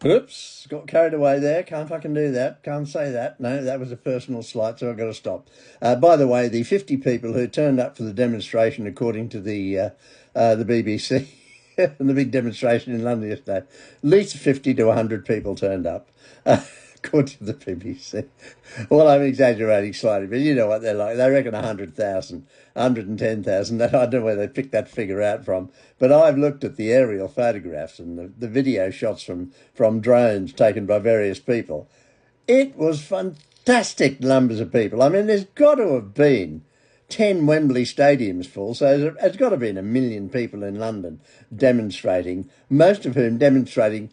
Oops, got carried away there. Can't fucking do that. Can't say that. No, that was a personal slight, so I've got to stop. By the way, the 50 people who turned up for the demonstration, according to the BBC, and the big demonstration in London yesterday, at least 50 to 100 people turned up, according to the BBC. Well, I'm exaggerating slightly, but you know what they're like. They reckon 100,000, 110,000. I don't know where they picked that figure out from. But I've looked at the aerial photographs and the video shots from drones taken by various people. It was fantastic numbers of people. I mean, there's got to have been 10 Wembley stadiums full, so there's got to have been 1 million people in London demonstrating, most of whom demonstrating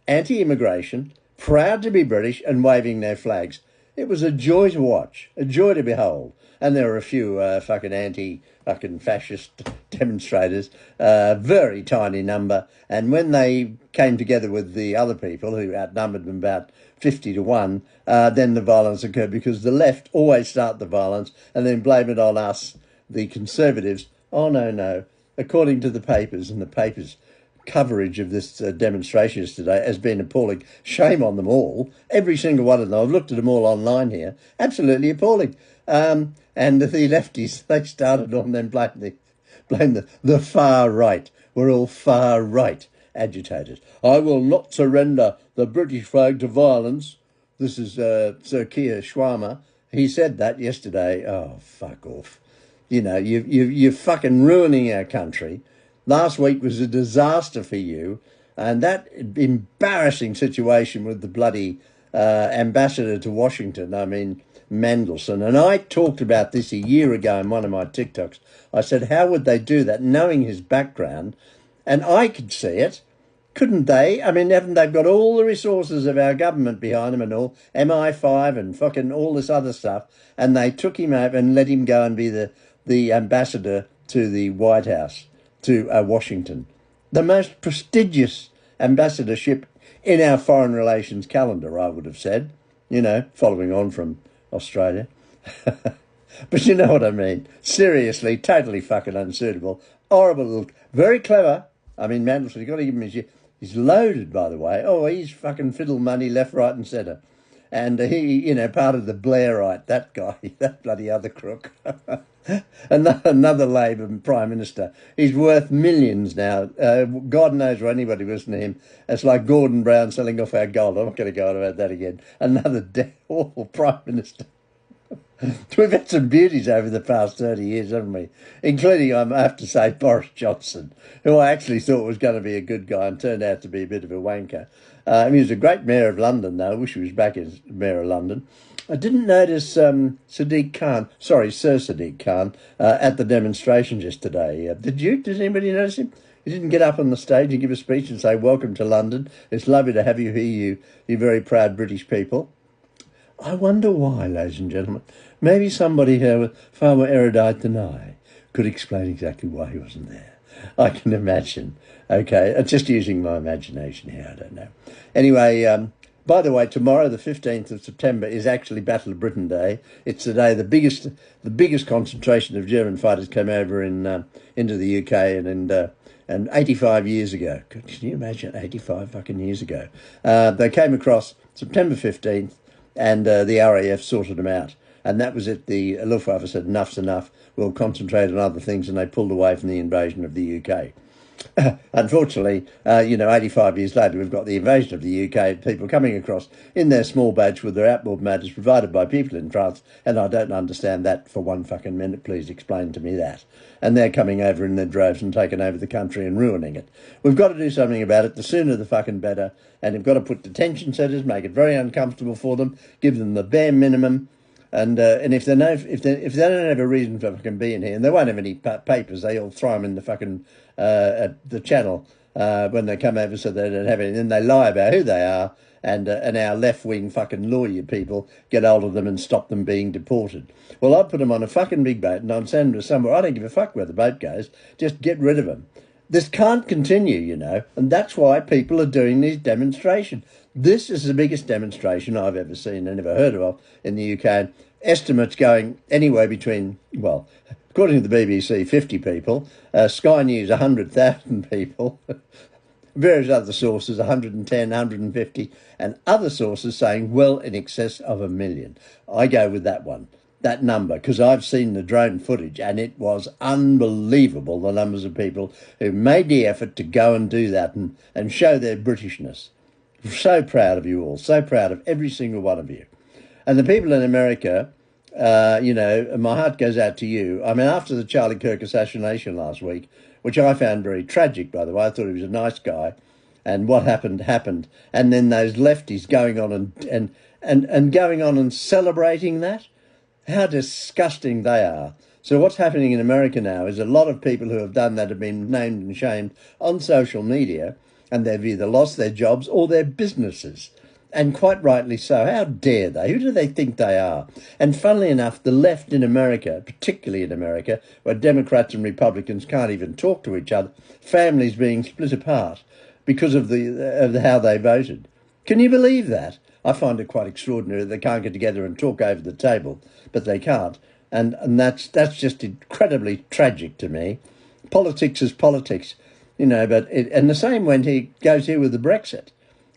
anti-immigration, proud to be British and waving their flags. It was a joy to watch, a joy to behold. And there were a few fucking fucking fascist demonstrators, very tiny number. And when they came together with the other people, who outnumbered them about 50 to 1, then the violence occurred, because the left always start the violence and then blame it on us, the Conservatives. Oh, no, no. According to the papers, and the papers' coverage of this demonstration yesterday has been appalling. Shame on them all. Every single one of them. I've looked at them all online here. Absolutely appalling. And the lefties, they started on them, blame the far right. We're all far right agitators. I will not surrender the British flag to violence. This is Sir Keir Starmer. He said that yesterday. Oh, fuck off. You know, you're fucking ruining our country. Last week was a disaster for you. And that embarrassing situation with the bloody ambassador to Washington, I mean, Mandelson. And I talked about this a year ago in one of my TikToks. I said, how would they do that, knowing his background? And I could see it. Couldn't they? I mean, haven't they got all the resources of our government behind them and all, MI5 and fucking all this other stuff, and they took him over and let him go and be the ambassador to the White House, to Washington. The most prestigious ambassadorship in our foreign relations calendar, I would have said, you know, following on from Australia. But you know what I mean. Seriously, totally fucking unsuitable. Horrible. Very clever. I mean, Mandelson, you've got to give him he's loaded, by the way. Oh, he's fucking fiddle money left, right and centre. And he, you know, part of the Blairite, that guy, that bloody other crook. Another Labour Prime Minister. He's worth millions now. God knows where anybody was to him. It's like Gordon Brown selling off our gold. I'm not going to go on about that again. Another awful Prime Minister. We've had some beauties over the past 30 years, haven't we? Including, I have to say, Boris Johnson, who I actually thought was going to be a good guy and turned out to be a bit of a wanker. He was a great mayor of London, though. I wish he was back as mayor of London. I didn't notice Sir Sadiq Khan, at the demonstrations yesterday. Did you? Did anybody notice him? He didn't get up on the stage and give a speech and say, welcome to London. It's lovely to have you here, you very proud British people. I wonder why, ladies and gentlemen. Maybe somebody here with far more erudite than I could explain exactly why he wasn't there. I can imagine. Okay, just using my imagination here, I don't know. Anyway, by the way, tomorrow, the 15th of September, is actually Battle of Britain Day. It's the day the biggest concentration of German fighters came over into the UK and 85 years ago. Can you imagine 85 fucking years ago? They came across September 15th, and the RAF sorted them out. And that was it. The Luftwaffe said, enough's enough. We'll concentrate on other things. And they pulled away from the invasion of the UK. Unfortunately, 85 years later, we've got the invasion of the UK, people coming across in their small boats with their outboard motors provided by people in France. And I don't understand that for one fucking minute. Please explain to me that. And they're coming over in their droves and taking over the country and ruining it. We've got to do something about it. The sooner the fucking better. And we've got to put detention centres, make it very uncomfortable for them, give them the bare minimum. And if they don't have a reason for fucking being here, and they won't have any papers, they all throw them in the fucking the channel when they come over, so they don't have any. And then they lie about who they are, and our left-wing fucking lawyer people get hold of them and stop them being deported. Well, I'd put them on a fucking big boat and I'd send them to somewhere. I don't give a fuck where the boat goes. Just get rid of them. This can't continue, you know, and that's why people are doing these demonstrations. This is the biggest demonstration I've ever seen and ever heard of in the UK. Estimates going anywhere between, well, according to the BBC, 50 people, Sky News, 100,000 people. various other sources, 110, 150, and other sources saying well in excess of 1 million. I go with that one, that number, because I've seen the drone footage and it was unbelievable, the numbers of people who made the effort to go and do that and show their Britishness. So proud of you all, so proud of every single one of you. And the people in America, my heart goes out to you. I mean, after the Charlie Kirk assassination last week, which I found very tragic, by the way, I thought he was a nice guy, and what happened happened. And then those lefties going on and going on and celebrating that, how disgusting they are. So what's happening in America now is a lot of people who have done that have been named and shamed on social media, and they've either lost their jobs or their businesses. And quite rightly so. How dare they? Who do they think they are? And funnily enough, the left in America, particularly in America, where Democrats and Republicans can't even talk to each other, families being split apart because of how they voted. Can you believe that? I find it quite extraordinary that they can't get together and talk over the table, but they can't. And that's just incredibly tragic to me. Politics is politics, and the same when he goes here with the Brexit.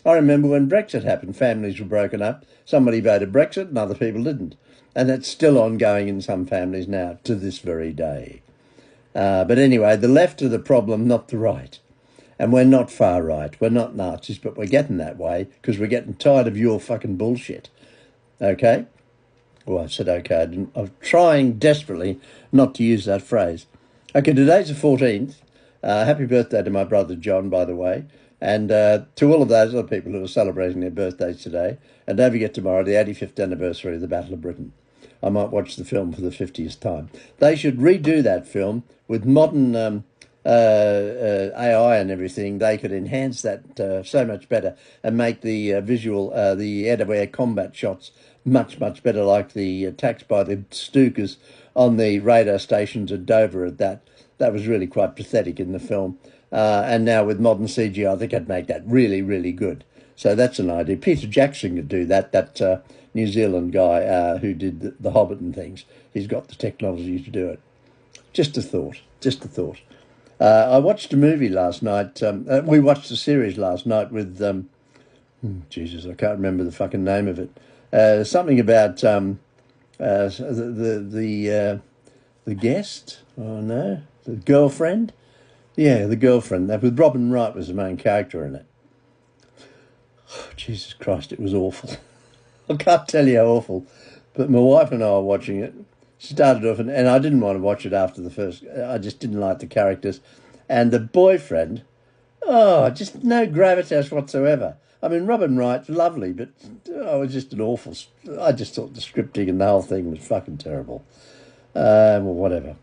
I remember when Brexit happened, families were broken up. Somebody voted Brexit and other people didn't. And that's still ongoing in some families now to this very day. But anyway, the left are the problem, not the right. And we're not far right. We're not Nazis, but we're getting that way because we're getting tired of your fucking bullshit. Okay? Well, I said okay. I'm trying desperately not to use that phrase. Okay, today's the 14th. Happy birthday to my brother John, by the way. And to all of those other people who are celebrating their birthdays today. And don't forget tomorrow, the 85th anniversary of the Battle of Britain. I might watch the film for the 50th time. They should redo that film with modern AI and everything. They could enhance that so much better and make the visual, the air-to-air combat shots much, much better, like the attacks by the Stukas on the radar stations at Dover at that. That was really quite pathetic in the film. And now with modern CGI, they could make that really, really good. So that's an idea. Peter Jackson could do that. That New Zealand guy who did the Hobbit and things. He's got the technology to do it. Just a thought. Just a thought. I watched a movie last night. We watched a series last night with, Jesus, I can't remember the fucking name of it. Something about the guest. Oh no, the girlfriend. Yeah, the girlfriend. That with Robin Wright was the main character in it. Oh, Jesus Christ, it was awful. I can't tell you how awful. But my wife and I were watching it. Started off, and I didn't want to watch it after the first. I just didn't like the characters. And the boyfriend, just no gravitas whatsoever. I mean, Robin Wright's lovely, but it was just an awful. I just thought the scripting and the whole thing was fucking terrible. Well, whatever.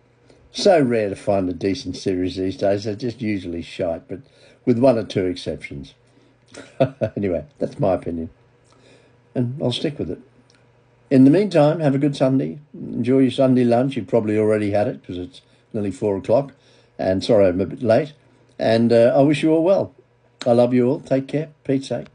So rare to find a decent series these days. They're just usually shite, but with one or two exceptions. Anyway, that's my opinion. And I'll stick with it. In the meantime, have a good Sunday. Enjoy your Sunday lunch. You've probably already had it because it's nearly 4 o'clock. And sorry I'm a bit late. And I wish you all well. I love you all. Take care. Pete's sake.